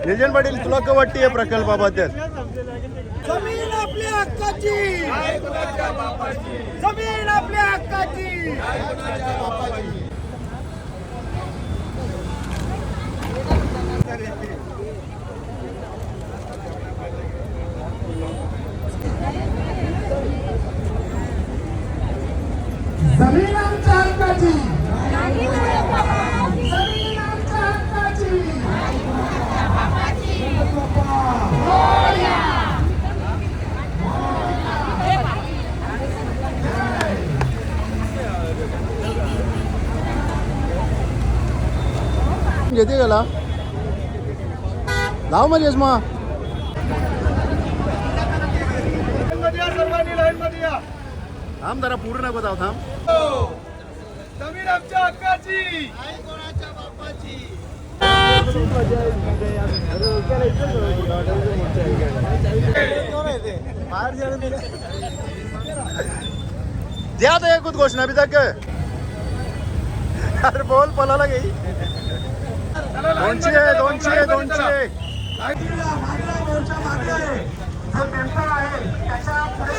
निलजन पाटील तुला काय वाटते या प्रकल्पाबद्दल? जमीन आपल्या हक्काची, जमीन आपल्या हक्काची. जमीन आमच्या हक्काची, जमीन आमच्या हक्काची. घेते गेला लाव म्हणजे मग सर्वांनी लाईन मध्ये या. थांब जरा पूर्ण नको जाऊ थांब. जमीन आमच्या हक्काची. द्या तो एकूच घोषणा अभी तक. अरे बोल पलाला गई. 200.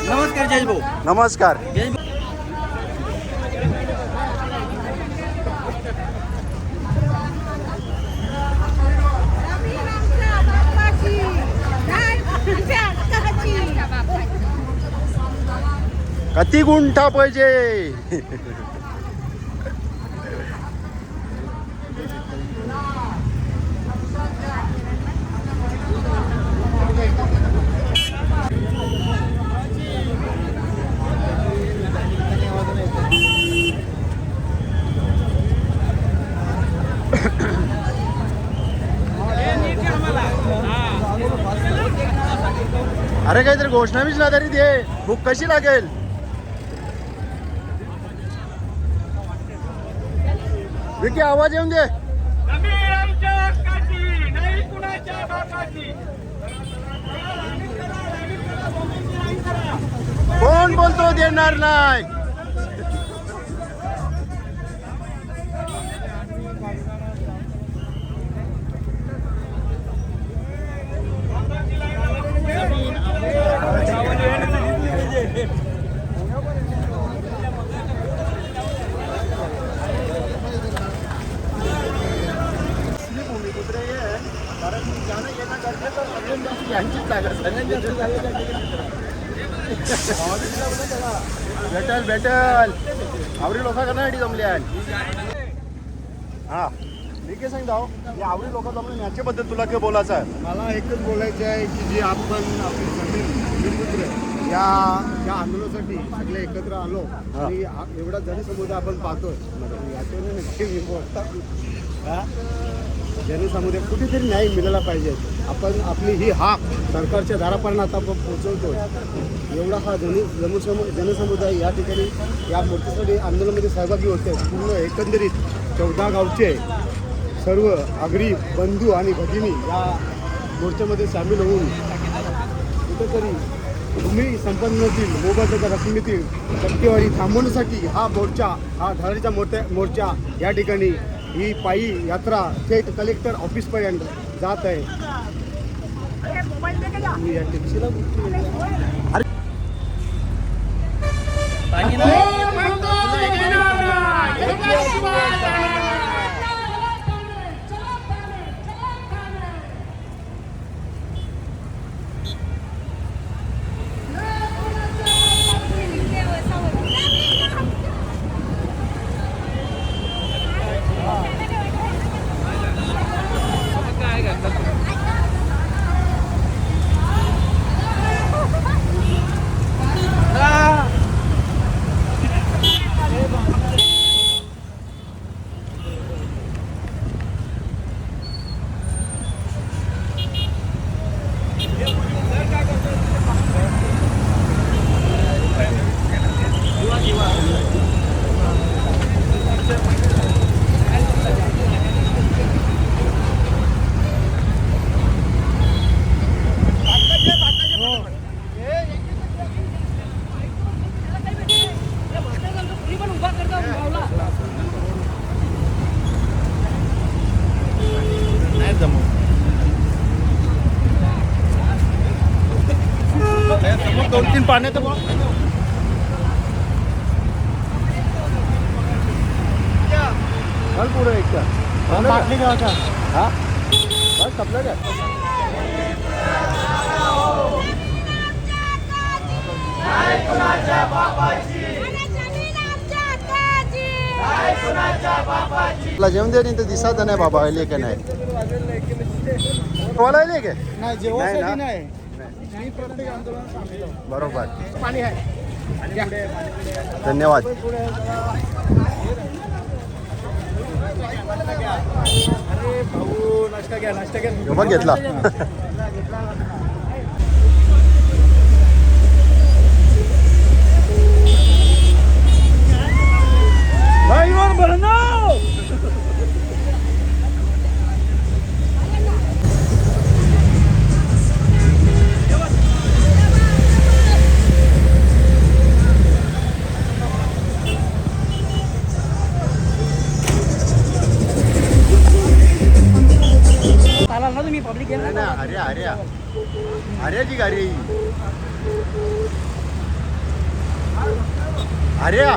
नमस्कार जय भाऊ. नमस्कार. किती गुंठा पाहिजे? अरे काहीतरी घोषणा बिषणा तरी दे. बुक कशी लागेल? विकी आवाज येऊन दे. जमीन आमच्या हक्काची, नाही कुणाच्या बापाची. कोण बोलतो देणार नाही? भेटल आवडी लोक करण्यासाठी जमले आहे. हा ठीक आहे सांग जाऊ. या आवडी लोक जमले याच्याबद्दल तुला काय बोलायचं आहे? मला एकच बोलायचं आहे की जे आपण आपली भूमिपुत्र या आंदोलनासाठी सगळे एकत्र आलो आणि एवढा जनसमुदाय आपण पाहतोय याच्याने नक्की जनसमुदाय कुठेतरी न्याय मिळाला पाहिजे. आपण आपली ही हाक सरकारच्या दारापर्यंत आता आपण पोहोचवतो. एवढा हा जनसमुदाय या ठिकाणी या मोर्चासाठी आंदोलनामध्ये सहभागी होते. पूर्ण एकंदरीत 14 गावचे सर्व आगरी बंधू आणि भगिनी या मोर्चामध्ये सामील होऊन कुठेतरी भूमी संपन्नातील मोबदल्याच्या रकमेतील टक्केवारी थांबवण्यासाठी हा धडाडीचा मोर्चा या ठिकाणी ही पायी यात्रा थेट कलेक्टर ऑफिसपर्यंत जात आहे. या टॅक्सीला 2-3 पाण्यात चल पुढे एकटा बाटली घ्या का? हा बस आपलं काय तुला जेवण दे नाही तर दिसत नाही बाबा आले का नाही तुम्हाला आले का नाही नाही जेव्हा ना? नाही मी प्रत्येक आंदोलनात सामील आहोत. बरोबर पाणी आहे धन्यवाद अरे भाऊ नाश्ता घ्या हे बघ घेतला चालाल ना तुम्ही पब्लिक नाही ना आर्याची गाडी आर्या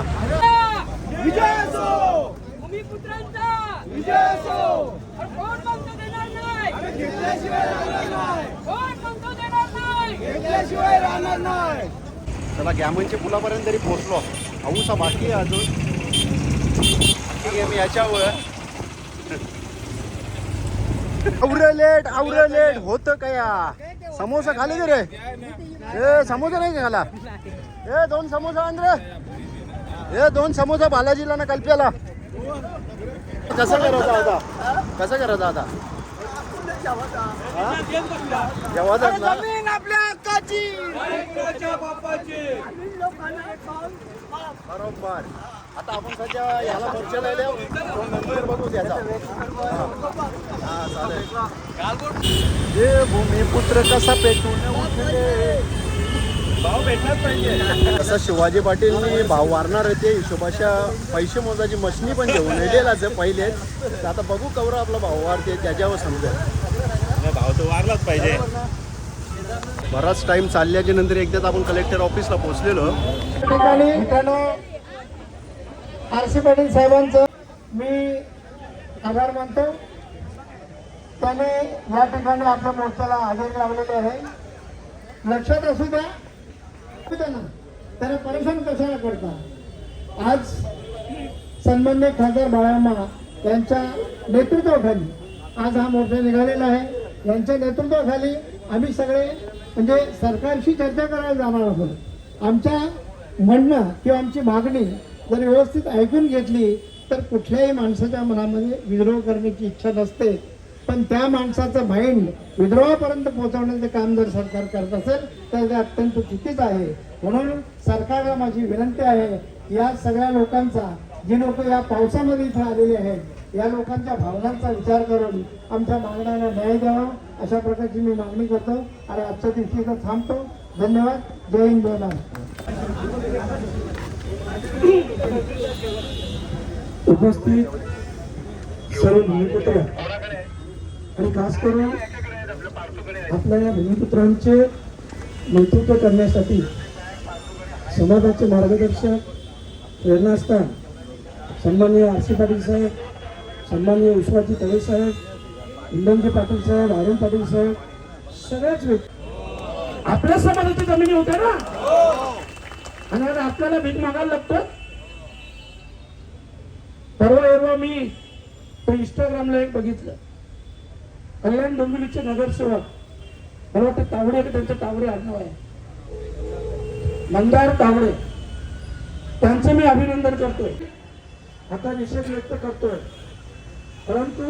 विजय असो भूमिपुत्रांचा विजय असो कोण म्हणतो देणार नाही कोण म्हणतो देणार नाही चला गॅमनच्या पुलापर्यंत तरी पोहोचलो औसा बाकी आहे अजून ठीक आहे मी याच्यावर आवरलेट होतं का या समोसा खाली दे रे ए समोसा नाही का खाला ए 2 समोसा आण रे ए 2 समोसा बालाजीला ना कल्प्याला कसं करायचं आता जेव्हा ना आपल्या हक्काची बरोबर आता आपण सध्या याला मोर्चा लावल्या नंतर बघू त्याचा हा चालेल हे भूमिपुत्र कसा पेटून उठले भाव भेटलाच पाहिजे तसं शिवाजी पाटीलनी भाव वारणार होते हिशोबाच्या पैसे मोजाची मशनी पण घेऊन येलेलाच आहे पहिलेच तर आता बघू कवर आपला भाव वारते त्याच्यावर समजेल भाव तर वारलाच पाहिजे बराच टाइम चालल्याच्या नंतर एकदाच आपण कलेक्टर ऑफिसला पोहोचलेलो ठिकाणी मित्रांनो आरसी पाटील साहेबांचं मी आभार मानतो त्याने या ठिकाणी आपल्या मोर्चाला हजेरी लावलेली आहे लक्षात असू द्या त्याला परेशान कशाला करता आज सन्मान्य खासदार बाळाम्मा यांच्या नेतृत्वाखाली आज हा मोर्चा निघालेला आहे यांच्या नेतृत्वाखाली आम्ही सगळे म्हणजे सरकारशी चर्चा करायला जाणार आहोत आमच्या म्हणणं किंवा आमची मागणी जर व्यवस्थित ऐकून घेतली तर कुठल्याही माणसाच्या मनामध्ये विद्रोह करण्याची इच्छा नसते पण त्या माणसाचं माइंड विद्रोहापर्यंत पोहोचवण्याचं काम जर सरकार करत असेल तर ते अत्यंत चुकीचं आहे म्हणून सरकारला माझी विनंती आहे या सगळ्या लोकांचा जी लोक या पावसामध्ये इथं आलेली आहेत या लोकांच्या भावनांचा विचार करून आमच्या मागण्यांना न्याय द्यावा अशा प्रकारची मी मागणी करतो आणि आजच्या दिवशी इथं थांबतो धन्यवाद जय हिंद जय महाराष्ट्र उपस्थित सर्व भूमिपुत्र आणि खास करून आपल्या या भूमिपुत्रांचे नेतृत्व करण्यासाठी समाजाचे मार्गदर्शक प्रेरणास्थान सन्माननीय आरसी पाटील साहेब सन्माननीय विश्वाजी तळे साहेब इंदनजी पाटील साहेब अरुण पाटील साहेब सगळ्याच व्यक्ती आपल्या समाजाच्या जमिनी होत्या ना आणि आता आपल्याला भीक मागायला लागतं परवा मी तो इंस्टाग्रामला एक बघितलं कल्याण डोंबिवलीचे नगरसेवक मला वाटतं तावडे त्यांचं तावडे आडनाव आहे मंदार तावडे त्यांचं मी अभिनंदन करतोय आता निषेध व्यक्त करतोय परंतु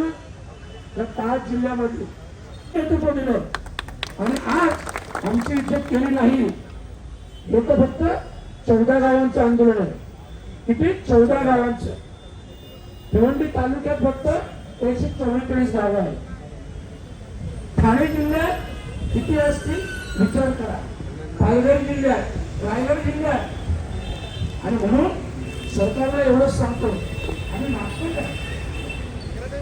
या 5 जिल्ह्यामध्ये नेतृत्व दिलं आणि आज आमची इज्जत केली नाही लोक फक्त 14 गावांचं आंदोलन आहे किती 14 गावांचं भिवंडी तालुक्यात फक्त 144 गावं आहेत ठाणे जिल्ह्यात किती असतील विचार करा पालघर जिल्ह्यात रायगड जिल्ह्यात आणि म्हणून सरकारला एवढंच सांगतो आणि मागतो काय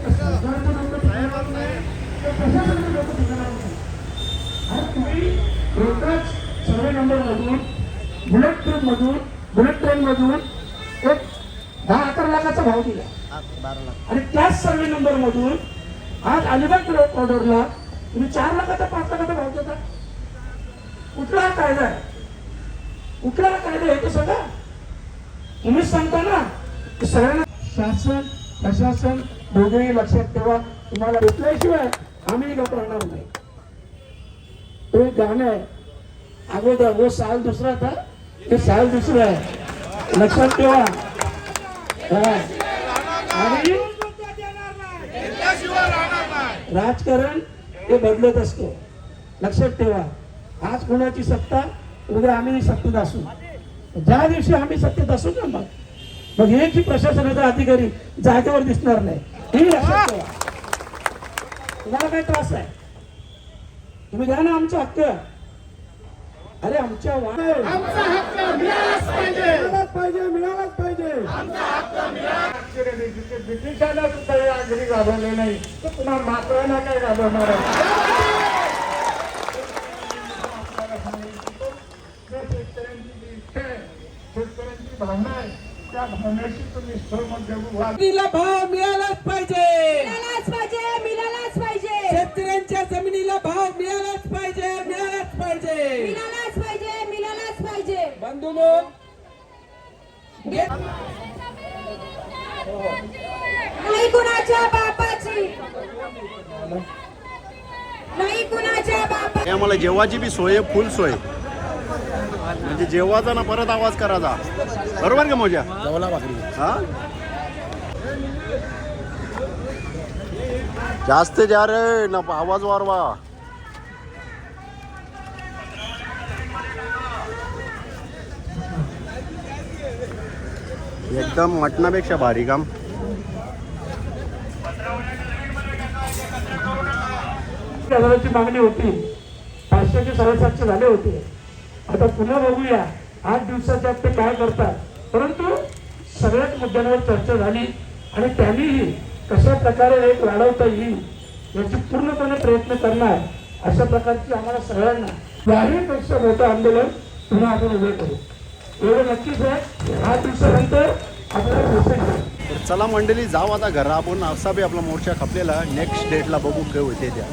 सरकारचं लोक ठिकाणार नाही तर प्रशासनाचं लोक ठिकाणार नाही आणि तुम्ही एकाच सर्वे नंबरमधून बुलेट ट्रेनमधून एक 10-11 लाखाचा भाव दिला 12 लाख. आणि त्याच सर्वे नंबरमधून आज अलिबाग ऑर्डरला तुम्ही 4 लाखाचा 5 लाखाचा भाव देता. कुठला हा कायदा आहे? कुठला हा कायदा आहे ते सगळा तुम्हीच सांगता ना की सगळ्यांना. शासन प्रशासन दोघेही लक्षात ठेवा, तुम्हाला भेटल्याशिवाय आम्ही करणार नाही. तो एक गाणं आहे अगोदर, वो साल दुसरा था हे साल दुसरं आहे, लक्षात ठेवा. हा. आणि राजकारण हे बदलत असतो, लक्षात ठेवा. आज कोणाची सत्ता, उद्या आम्ही सत्तेत असू. ज्या दिवशी आम्ही सत्तेत असू ना मग एकही प्रशासनाचा अधिकारी जागेवर दिसणार नाही, हे लक्षात ठेवा. तुम्हाला काय त्रास आहे? तुम्ही द्या ना आमचा हक्क. अरे आमच्या आमचा हक्क मिळालाच पाहिजे. मिळालाच पाहिजे, मिळालाच पाहिजे. ब्रिटिशांना सुद्धा हे आगरी घालवले नाही तर पुन्हा मात्रांना काय घालवणार आहे? शेतकऱ्यांची भावना आहे, त्या भावनेशी तुम्ही सहमत व्हा. जमिनीला भाव मिळालाच पाहिजे, मिळालाच पाहिजे, मिळालाच पाहिजे, शेतकऱ्यांच्या जमिनीला भाव मिळालाच पाहिजे, मिळालाच पाहिजे, मिळालाच पाहिजे, मिळालाच पाहिजे. बंधूंनो. नाही कुणाच्या बापाची, नाही कुणाच्या बापा. हे आम्हाला जेवायची बी सोय आहे, फुल सोय. म्हणजे जेवायचा ना परत आवाज करायचा, बरोबर का मोजा? हा जास्त जा रे ना, आवाज वाढवा. एकदम मटणापेक्षा भारी काम. हजाराची मागणी होती, 500 ते 750 झाले होते. आता पुन्हा बघूया 8 दिवसाच्या ते काय करतात. परंतु सगळ्याच मुद्द्यांवर चर्चा झाली आणि त्यांनीही कशा प्रकारे एक वाढवता येईल याची पूर्णपणे प्रयत्न करणार. अशा प्रकारची आम्हाला सगळ्यांना याहीपेक्षा मोठं आंदोलन पुन्हा आपण उभे करू, एवढं नक्कीच आहे. 8 दिवसानंतर आपल्याला मेसेज येईल. तर चला मंडळी, जाऊ आता घरा आपण. असा बी आपला मोर्चा खपलेला, नेक्स्ट डेटला बघू काय होते त्या.